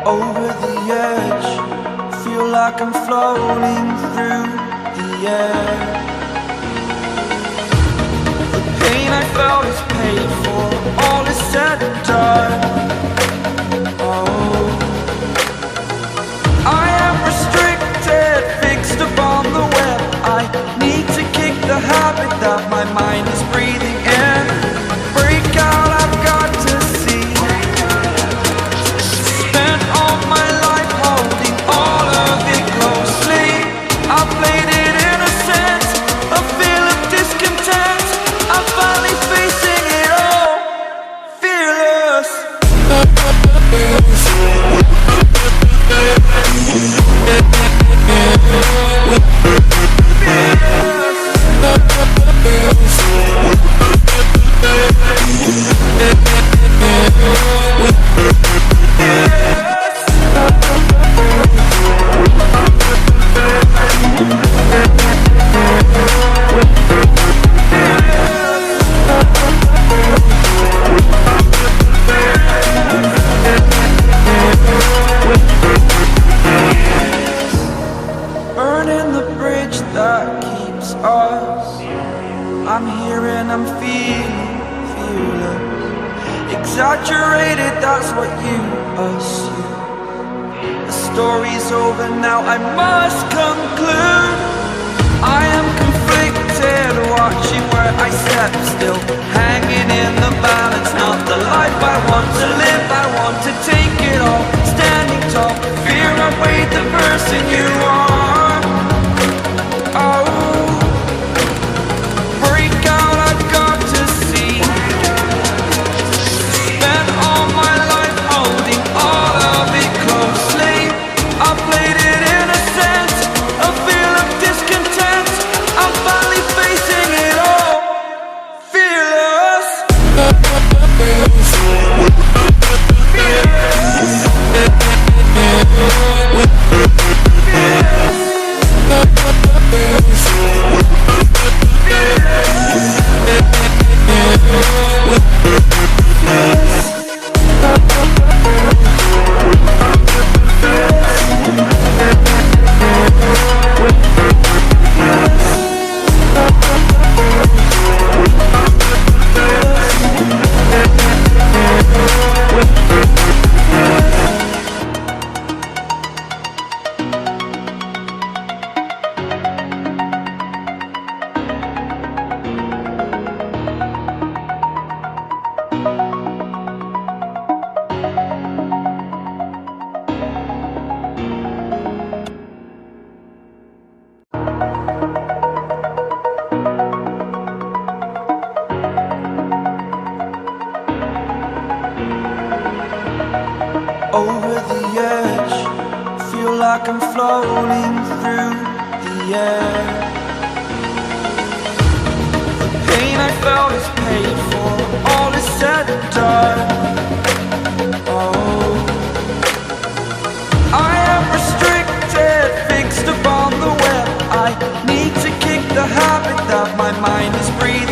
Over the edge, feel like I'm floating through the air. The pain I felt is paid for, all is said and done. Oh, I am restricted, fixed upon the web. I need to kick the habit that my mind is breathing in. Break out, I've got to see. Spent all my life holding all of it closely. I played it innocent, a feel of discontent. I'm finally facing it all, fearless. Burning the bridge that keeps us. I'm here and I'm feeling fearless. Exaggerated, that's what you assume. The story's over now, I must conclude. I am conflicted, watching where I step still, hanging in the balance. Not the life I want to live, I want to take it all. Standing tall, fear outweighed the person you are. Oh, break out, I've got to see. Spent all my life holding all of it closely. I played it innocent, a feel of discontent. I'm finally facing it all, fearless. Over the edge, feel like I'm floating through the air. The pain I felt is paid for, all is said and done. Oh, I am restricted, fixed upon the web. I need to kick the habit that my mind is breathing.